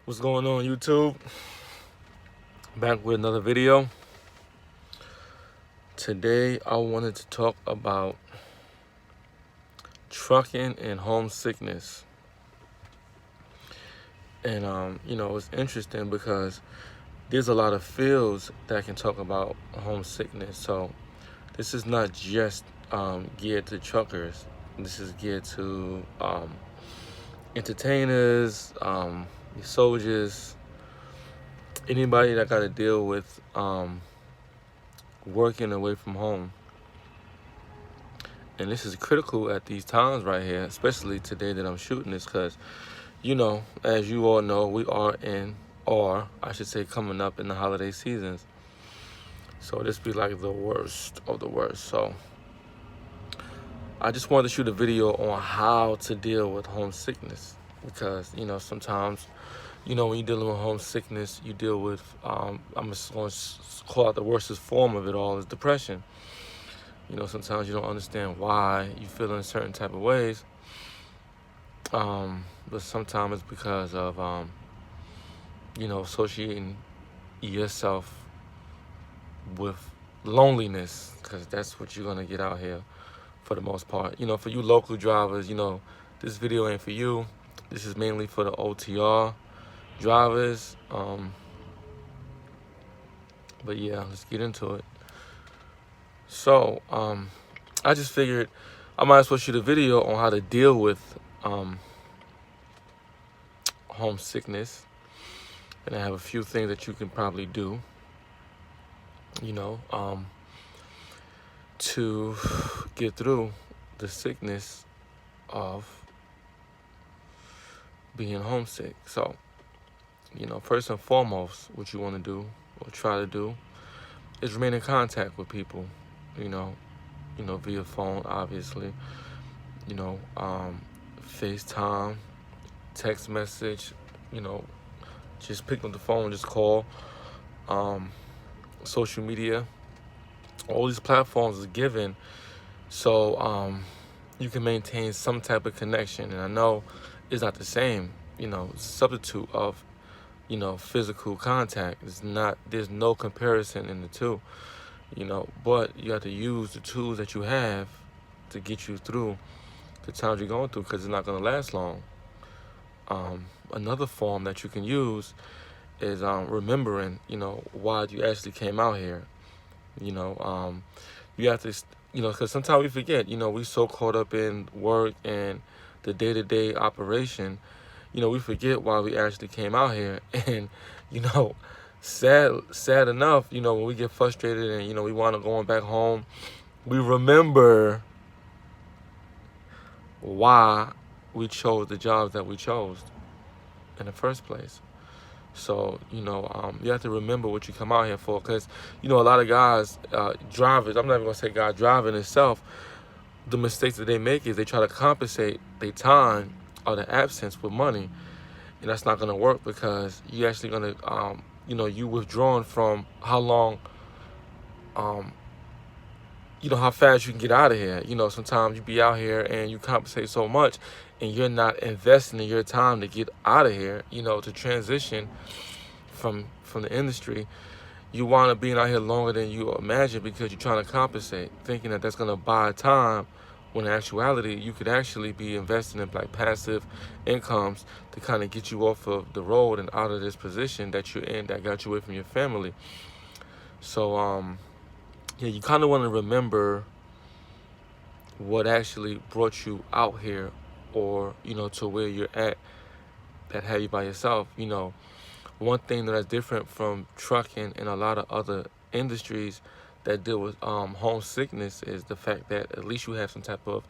What's going on, YouTube? Back with another video. Today I wanted to talk about trucking and homesickness. And it's interesting because there's a lot of fields that can talk about homesickness. So this is not just geared to truckers. This is geared to entertainers, soldiers, anybody that got to deal with working away from home. And this is critical at these times right here, especially today that I'm shooting this, because, as you all know, we are coming up in the holiday seasons. So this be like the worst of the worst. So I just wanted to shoot a video on how to deal with homesickness, because, sometimes, when you're dealing with homesickness, you deal with, I'm just going to call out the worstest form of it all is depression. Sometimes you don't understand why you feel in certain type of ways. But sometimes it's because of, associating yourself with loneliness, because that's what you're going to get out here for the most part. For you local drivers, this video ain't for you. This is mainly for the OTR drivers. But yeah, let's get into it. So, I just figured I might as well shoot a video on how to deal with homesickness. And I have a few things that you can probably do, to get through the sickness of being homesick. So, first and foremost, what you want to do or try to do is remain in contact with people, via phone, obviously, FaceTime, text message, just pick up the phone, just call, social media. All these platforms are given so you can maintain some type of connection. And I know it's not the same, substitute of, physical contact. There's no comparison in the two, but you have to use the tools that you have to get you through the times you're going through, because it's not going to last long. Another form that you can use is remembering, why you actually came out here. You have to, because sometimes we forget, we so caught up in work and the day-to-day operation, we forget why we actually came out here. And, sad enough, when we get frustrated and, we want to go back home, we remember why we chose the jobs that we chose in the first place. So, you have to remember what you come out here for, because, a lot of guys, drivers, I'm not even going to say guys, driving itself, the mistakes that they make is they try to compensate their time or their absence with money. And that's not going to work, because you're actually going to, you withdrawn from how long, how fast you can get out of here. Sometimes you be out here and you compensate so much and you're not investing in your time to get out of here, to transition from the industry. You wind up being out here longer than you imagine, because you're trying to compensate, thinking that that's going to buy time, when in actuality, you could actually be investing in like passive incomes to kind of get you off of the road and out of this position that you're in that got you away from your family. So, you kind of want to remember what actually brought you out here, or, to where you're at that had you by yourself. One thing that's different from trucking and a lot of other industries that deal with homesickness is the fact that at least you have some type of,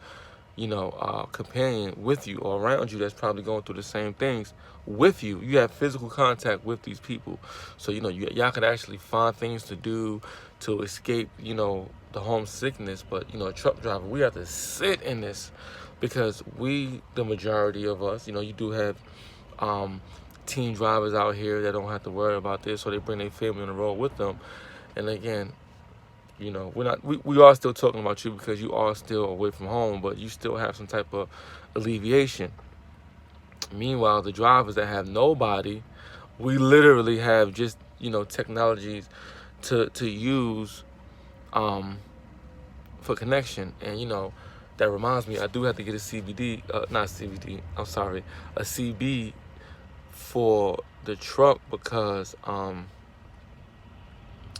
companion with you or around you that's probably going through the same things with you. You have physical contact with these people. So, y'all could actually find things to do to escape, the homesickness. But, a truck driver, we have to sit in this, because the majority of us, you do have team drivers out here that don't have to worry about this, so they bring their family on the road with them. And again, we are still talking about you, because you are still away from home, but you still have some type of alleviation. Meanwhile, the drivers that have nobody, we literally have just, technologies to use for connection. And that reminds me, I do have to get a CBD, not CBD, I'm sorry, a CB for the truck, because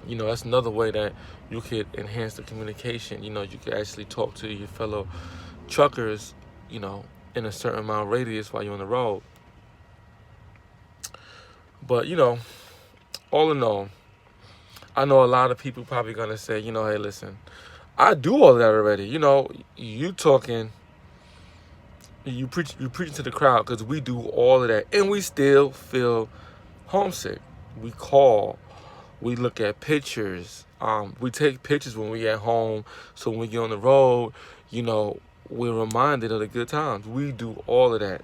that's another way that you could enhance the communication. You could actually talk to your fellow truckers, in a certain amount of radius while you're on the road. But all in all, I know a lot of people probably gonna say, hey, listen, I do all that already. You talking, you preaching to the crowd, because we do all of that, and we still feel homesick. We call, we look at pictures, we take pictures when we at home, so when we get on the road, we're reminded of the good times. We do all of that.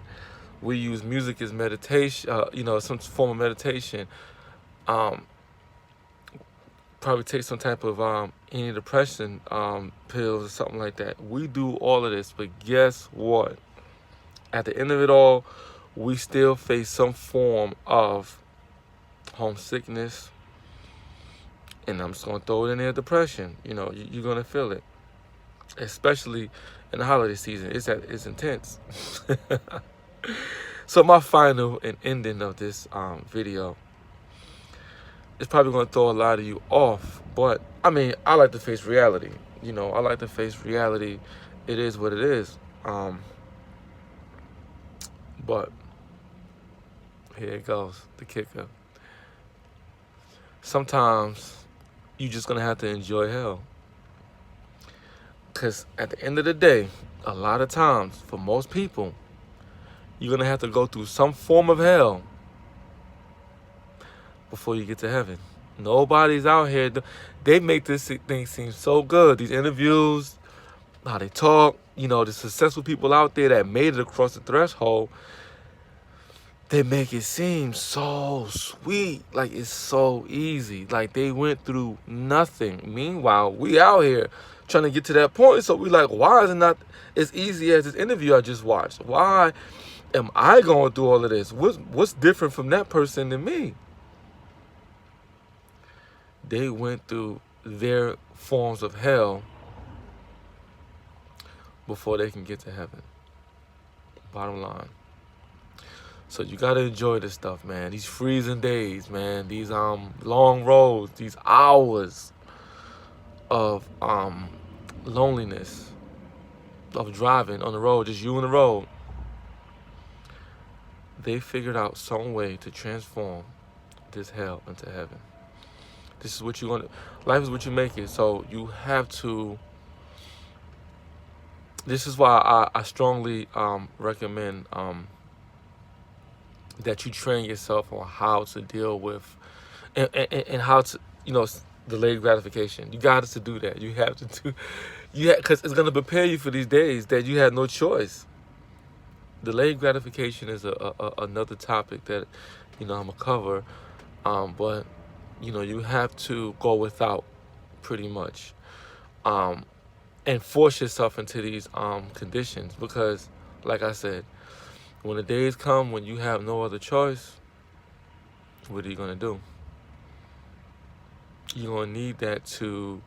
We use music as meditation, some form of meditation. Probably take some type of antidepressant pills or something like that. We do all of this, but guess what? At the end of it all, we still face some form of homesickness, and I'm just gonna throw it in there, depression. You're gonna feel it, especially in the holiday season. It's intense. So my final and ending of this video, it's probably going to throw a lot of you off, but I mean, I like to face reality. I like to face reality. It is what it is. But here it goes, the kicker. Sometimes you just going to have to enjoy hell. Because at the end of the day, a lot of times, for most people, you're going to have to go through some form of hell before you get to heaven. Nobody's out here. They make this thing seem so good. These interviews, how they talk, the successful people out there that made it across the threshold, they make it seem so sweet. Like it's so easy. Like they went through nothing. Meanwhile, we out here trying to get to that point. So we like, why is it not as easy as this interview I just watched? Why am I going through all of this? What's different from that person than me? They went through their forms of hell before they can get to heaven. Bottom line. So you gotta enjoy this stuff, man. These freezing days, man. These long roads, these hours of loneliness, of driving on the road, just you on the road. They figured out some way to transform this hell into heaven. This is what you want. Life is what you make it. So you have to. This is why I strongly recommend that you train yourself on how to deal with and how to, delayed gratification. You got to do that. You have to do, because it's gonna prepare you for these days that you have no choice. Delayed gratification is another topic that I'm gonna cover, but you have to go without, pretty much, and force yourself into these conditions, because, like I said, when the days come when you have no other choice, what are you gonna do? You're gonna need that to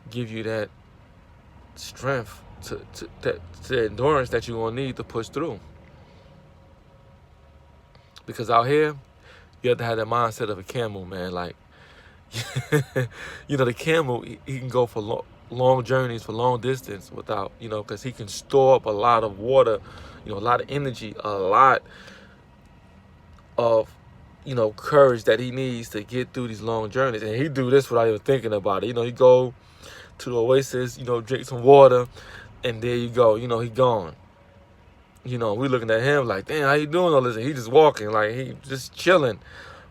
give you that strength, to the endurance that you're gonna need to push through. Because out here, you have to have that mindset of a camel, man. Like, the camel, he can go for long journeys, for long distance without, because he can store up a lot of water, a lot of energy, a lot of, courage that he needs to get through these long journeys. And he do this without even thinking about it. He go to the oasis, drink some water, and there you go. He gone. We looking at him like, damn, how you doing all this? And he just walking, like he just chilling,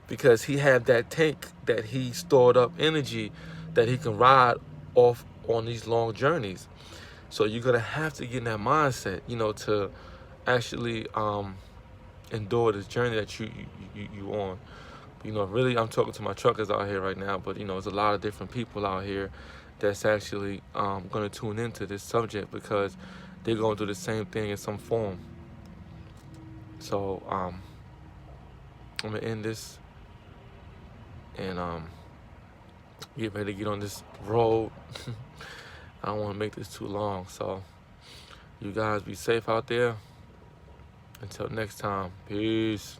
because he had that tank that he stored up energy that he can ride off on these long journeys. So you're gonna have to get in that mindset, to actually endure this journey that you on. Really, I'm talking to my truckers out here right now, but there's a lot of different people out here that's actually gonna tune into this subject, because they're going through the same thing in some form. So I'm gonna end this and get ready to get on this road. I don't want to make this too long. So you guys be safe out there. Until next time, peace.